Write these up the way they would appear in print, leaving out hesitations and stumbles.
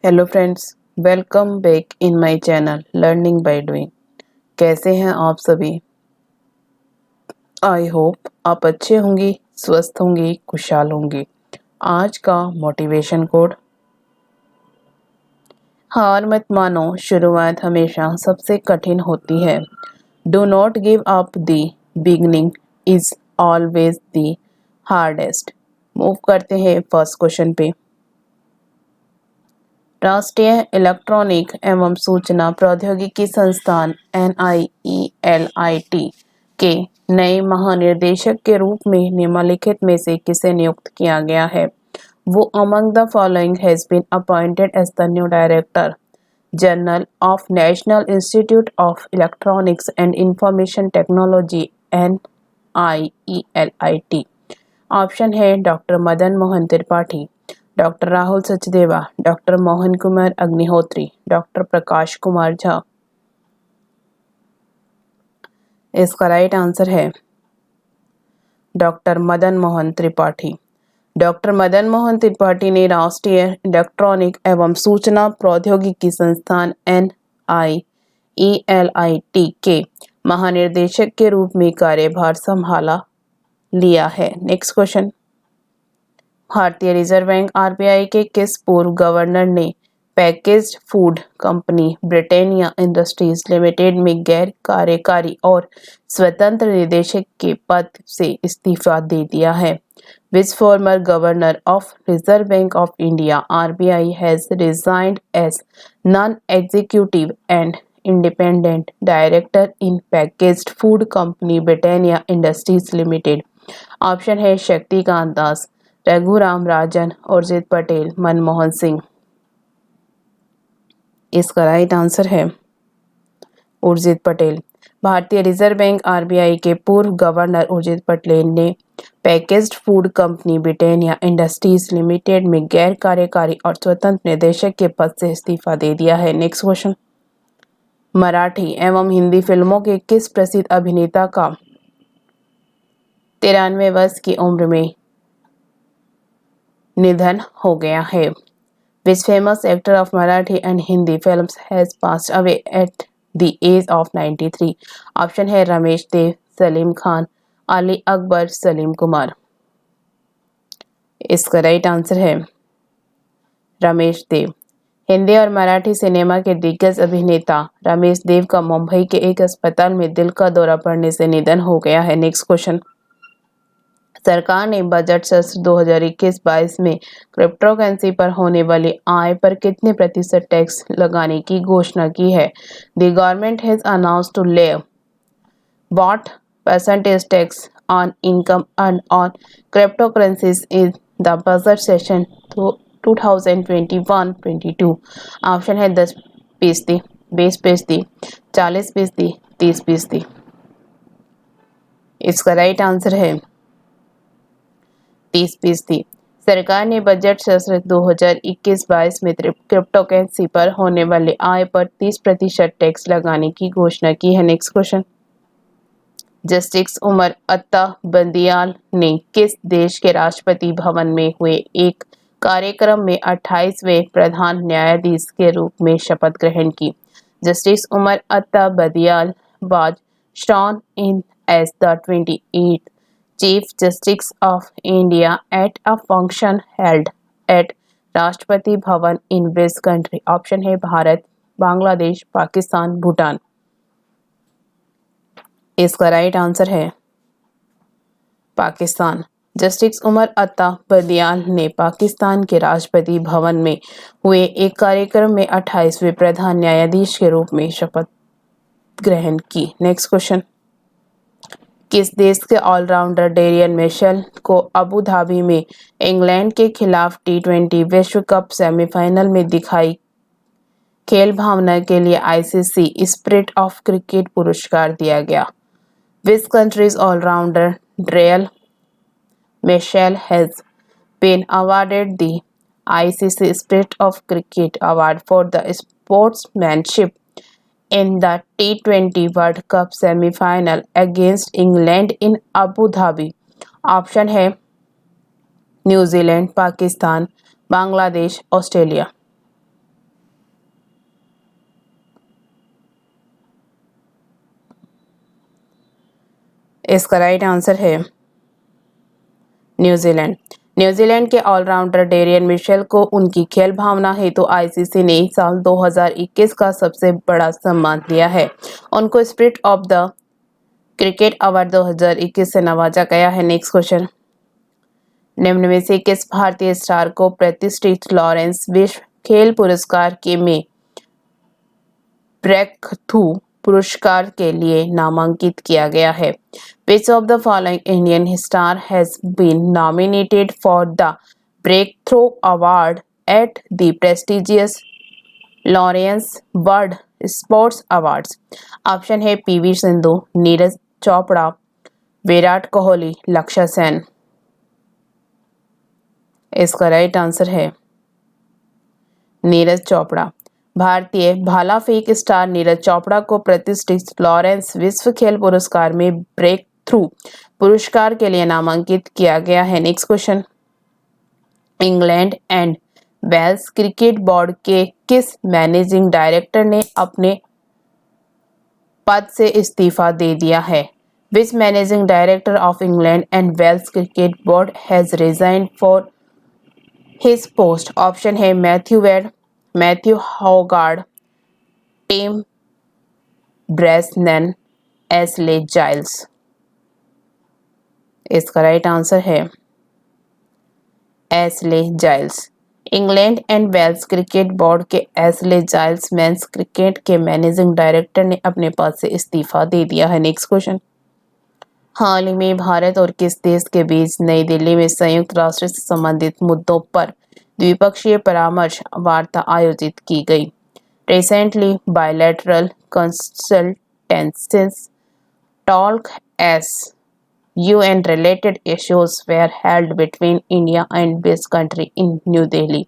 Hello friends, welcome back in my channel learning by doing. कैसे हैं आप सभी? आई होप आप अच्छे होंगे, स्वस्थ होंगे, खुशहाल होंगे। आज का मोटिवेशन कोड: हार मत मानो, शुरुआत हमेशा सबसे कठिन होती है। Do not give up, the beginning is always the hardest. Move करते हैं फर्स्ट क्वेश्चन पे। राष्ट्रीय इलेक्ट्रॉनिक एवं सूचना प्रौद्योगिकी संस्थान NIELIT के नए महानिदेशक के रूप में निम्नलिखित में से किसे नियुक्त किया गया है? वो among the following has been appointed as the new director general of national institute of electronics and information technology NIELIT। Option है doctor Madan Mohan Tripathi, doctor Rahul Sachdeva, doctor Mohan Kumar Agnihotri, doctor Prakash Kumar Jha. इसका राइट आंसर है डॉक्टर मदन मोहन त्रिपाठी। डॉक्टर मदन मोहन त्रिपाठी ने राष्ट्रीय इलेक्ट्रॉनिक एवं सूचना प्रौद्योगिकी संस्थान NIELIT के महानिदेशक के रूप में कार्यभार संभाला लिया है। Next question. भारतीय रिजर्व बैंक RBI के किस पूर्व गवर्नर ने packaged food company Britannia industries limited में गैर कार्यकारी और स्वतंत्र निदेशक के पद से इस्तीफा दे दिया है? Which former governor of Reserve Bank of India RBI has resigned as non-executive and independent director in packaged food company Britannia Industries Limited? Option है शक्तिकांत दास, रघुराम राजन, उर्जित पटेल, मनमोहन सिंह। इसका राइट आंसर है उर्जित पटेल। भारतीय रिजर्व बैंक RBI के पूर्व गवर्नर उर्जित पटेल ने packaged food company Britannia industries limited में गैर कार्यकारी और स्वतंत्र निदेशक के पद से इस्तीफा दे दिया है। Next question. मराठी एवं हिंदी फिल्मों के किस प्रसिद्ध अभिनेता का 93 वर्ष की उम्र में निधन हो गया है? Which famous actor of Marathi and Hindi films has passed away at the age of 93? Option है रमेश देव, सलीम खान, अली अकबर, सलीम कुमार। इसका राइट आंसर है रमेश देव। हिंदी और मराठी सिनेमा के दिग्गज अभिनेता रमेश देव का मुंबई के एक अस्पताल में दिल का दौरा पड़ने से निधन हो गया है। Next question. सरकार ने बजट सत्र 2021-22 में क्रिप्टोकरेंसी पर होने वाली आय पर कितने प्रतिशत टैक्स लगाने की घोषणा की है? The government has announced to levy what percentage tax on income earned on cryptocurrencies in the budget session 2021-22। Option है 10%, 20%, 40%, 30%। इसका राइट आंसर है 30%। सरकार ने बजट सत्र 2021-22 में क्रिप्टोकरेंसी पर होने वाली आय पर 30% टैक्स लगाने की घोषणा की है। Next question. जस्टिस उमर अत्ता बंदियाल ने किस देश के राष्ट्रपति भवन में हुए एक कार्यक्रम में 28वें प्रधान न्यायाधीश के रूप में शपथ ग्रहण की? जस्टिस उमर अत्ता Bandial was sworn in as the 28th Chief Justice of India at a function held at Rashtrapati Bhavan in which country? Option है भारत, बांग्लादेश, पाकिस्तान, भूटान। इसका राइट आंसर है पाकिस्तान। जस्टिस उमर अत्ता बंदियाल ने पाकिस्तान के राष्ट्रपति भवन में हुए एक कार्यक्रम में 28वें प्रधान न्यायाधीश के रूप में शपथ ग्रहण की। Next question. किस देश के ऑलराउंडर डेरियन मिशेल को अबू धाबी में इंग्लैंड के खिलाफ T20 विश्व कप सेमीफाइनल में दिखाई खेल भावना के लिए ICC स्पिरिट ऑफ क्रिकेट पुरस्कार दिया गया? Which country's all-rounder Daryl Mitchell has been awarded the ICC Spirit of Cricket Award for the sportsmanship in the T20 World Cup semi-final against England in Abu Dhabi? Option है New Zealand, Pakistan, Bangladesh, Australia. इसका right answer है New Zealand. New Zealand के allrounder Darien Michel को उनकी खेल भावना हेतु ICC ने साल 2021 का सबसे बड़ा सम्मान दिया है। उनको spirit of the cricket award 2021 से नवाजा गया है। नेक्स्ट क्वेश्चन, निम्न में से किस भारतीय स्टार को प्रतिष्ठित लॉरेंस विश्व खेल पुरस्कार के में ब्रेक थ्रू पुरस्कार के लिए नामांकित किया गया है? Which of the following Indian star has been nominated for the Breakthrough Award at the prestigious Lawrence World Sports Awards? Option है पीवी सिंधु, नीरज चोपड़ा, विराट कोहली, लक्ष्य सेन। इसका राइट आंसर है नीरज चोपड़ा। भारतीय भाला फेंक स्टार नीरज चोपड़ा को प्रतिष्ठित लॉरेंस विश्व खेल पुरस्कार में ब्रेक थ्रू पुरस्कार के लिए नामांकित किया गया है। Next question, England and Wales cricket board के किस मैनेजिंग डायरेक्टर ने अपने पद से इस्तीफा दे दिया है? Which managing director of England and Wales cricket board has resigned for his post? Option है Matthew Wade, Matthew Hoggard, Tim Bresnan, Ashley Giles. इसका राइट आंसर है Ashley Giles. England and Wales cricket board के Ashley Giles men's cricket के managing director ने अपने पद से इस्तीफा दे दिया है। नेक्स्ट क्वेश्चन, हाल ही में भारत और किस देश के बीच नई दिल्ली में संयुक्त राष्ट्र से संबंधित मुद्दों पर द्विपक्षीय परामर्श वार्ता आयोजित की गई? Recently bilateral consultancies talk S UN related issues were held between India and this country in New Delhi.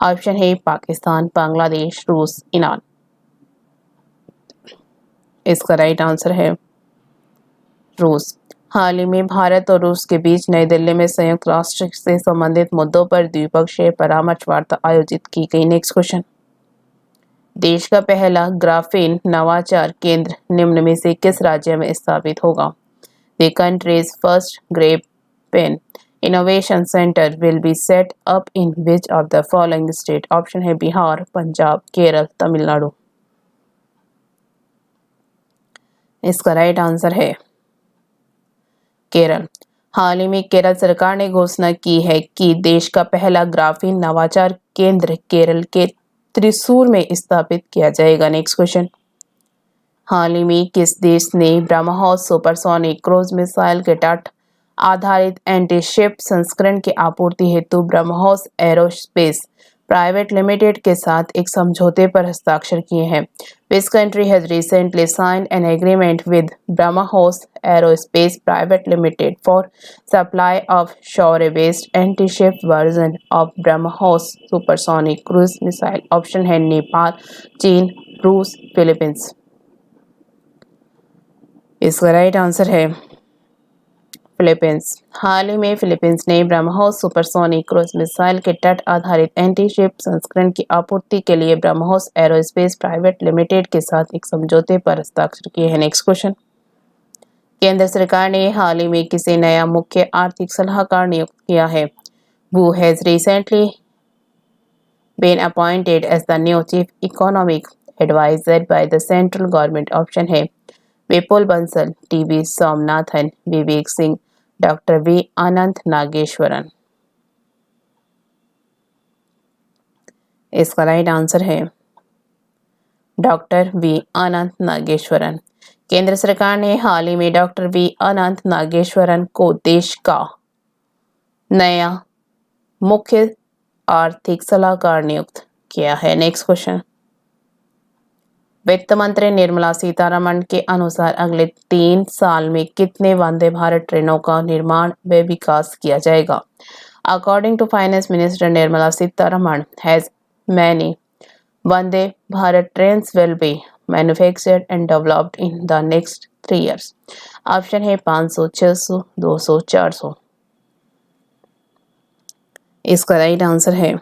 Option है पाकिस्तान, बांग्लादेश, रूस, ईरान। इसका राइट आंसर है रूस। हाल ही में भारत और रूस के बीच नई दिल्ली में संयुक्त राष्ट्र से संबंधित मुद्दों पर द्विपक्षीय परामर्श वार्ता आयोजित की गई। नेक्स्ट क्वेश्चन, देश का पहला ग्राफीन नवाचार केंद्र निम्न में से किस राज्य में स्थापित होगा? The country's first graphene innovation center will be set up in which of the following state? Option है बिहार, पंजाब, केरल, तमिलनाडु। इसका राइट आंसर है केरल। हाल ही में केरल सरकार ने घोषणा की है कि देश का पहला ग्राफीन नवाचार केंद्र केरल के त्रिशूर में स्थापित किया जाएगा। नेक्स्ट क्वेश्चन, हाल ही में किस देश ने ब्रह्मोस सुपरसोनिक क्रूज मिसाइल के तट आधारित एंटी-शिप संस्करण की आपूर्ति हेतु ब्रह्मोस एरोस्पेस प्राइवेट लिमिटेड के साथ एक समझौते पर हस्ताक्षर किए हैं? Which country has recently signed an agreement with BrahMos aerospace private limited for supply of shore based anti-ship version of BrahMos supersonic cruise missile? Option है नेपाल, चीन, रूस, फिलीपींस। इसका राइट आंसर है फिलीपींस। हाल ही में फिलीपींस ने ब्रह्मोस सुपरसोनिक क्रूज मिसाइल के तट आधारित एंटी शिप संस्करण की आपूर्ति के लिए ब्रह्मोस एरोस्पेस प्राइवेट लिमिटेड के साथ एक समझौते पर हस्ताक्षर किए हैं। नेक्स्ट क्वेश्चन, केंद्र सरकार ने हाल ही में किसे नया मुख्य आर्थिक सलाहकार नियुक्त किया है? Who has recently been appointed as the new chief economic adviser by the central government? Option है Vipul Bansal, TV Somanathan, Vivek Singh, doctor V Anantha Nageswaran. इसका राइट आंसर है डॉक्टर वी अनंत नागेश्वरन। केंद्र सरकार ने हाल ही में डॉक्टर वी अनंत नागेश्वरन को देश का नया मुख्य आर्थिक सलाहकार नियुक्त किया है। नेक्स्ट क्वेश्चन, वित्त मंत्री निर्मला सीतारमण के अनुसार अगले 3 साल में कितने वंदे भारत ट्रेनों का निर्माण व विकास किया जाएगा? According to finance minister Nirmala Sitharaman, has many Vande Bharat trains will be manufactured and developed in the next 3 years? Option है 500, 600, 200, 400। इसका राइट आंसर है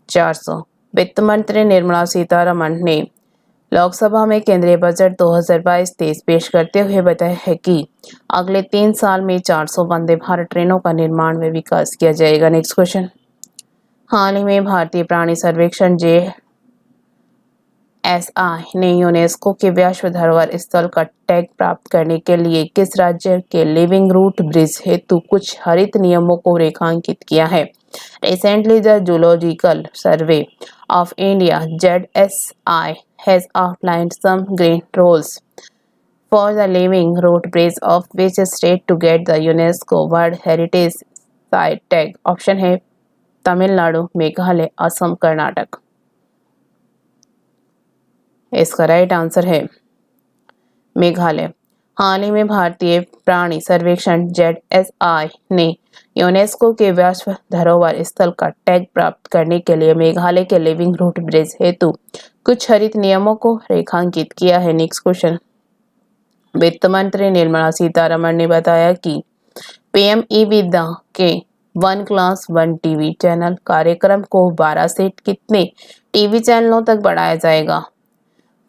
400। वित्त मंत्री निर्मला सीतारमण ने लोकसभा में केंद्रीय बजट 2022-23 पेश करते हुए बताया है कि अगले 3 साल में 400 वंदे भारत ट्रेनों का निर्माण व विकास किया जाएगा। नेक्स्ट क्वेश्चन, हाल ही में भारतीय प्राणी सर्वेक्षण JSI ने यूनेस्को के विश्व धरोहर स्थल का टैग प्राप्त करने के लिए किस राज्य के लिविंग रूट ब्रिज हेतु कुछ हरित नियमों को रेखांकित किया है? Recently, the Zoological Survey of India (ZSI) has outlined some green rules for the living root bridge of which state to get the UNESCO World Heritage Site tag? Option है तमिलनाडु, मेघालय, असम, कर्नाटक। इसका राइट आंसर है मेघालय। हाल ही में भारतीय प्राणी सर्वेक्षण JSI ने UNESCO के विश्व धरोहर स्थल का टैग प्राप्त करने के लिए मेघालय के लिविंग रूट ब्रिज हेतु कुछ हरित नियमों को रेखांकित किया है। नेक्स्ट क्वेश्चन, वित्त मंत्री निर्मला सीतारमण ने बताया कि PM ई-विदा के 1 क्लास 1 टीवी चैनल कार्यक्रम को 12 से कितने टीवी चैनलों तक बढ़ाया जाएगा?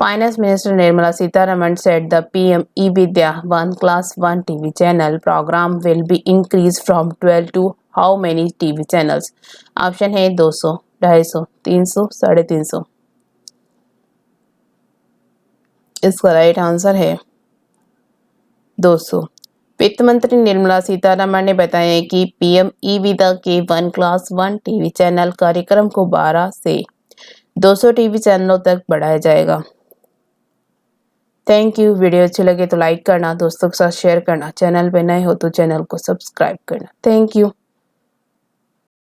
Finance Minister Nirmala Sitharaman said the PM e-Vidya 1 Class 1 TV channel program will be increased from 12 to how many TV channels? Option है 200, 250, 300, 350। इसका राइट आंसर है 200। वित्त मंत्री निर्मला सीतारमण ने बताया कि PM ई-विदा के 1 क्लास 1 टीवी चैनल कार्यक्रम को 12 से 200 टीवी चैनलों तक बढ़ाया जाएगा। Thank you. वीडियो अच्छी लगे तो लाइक करना, दोस्तों के साथ शेयर करना, चैनल पे नए हो तो चैनल को सब्सक्राइब करना। Thank you.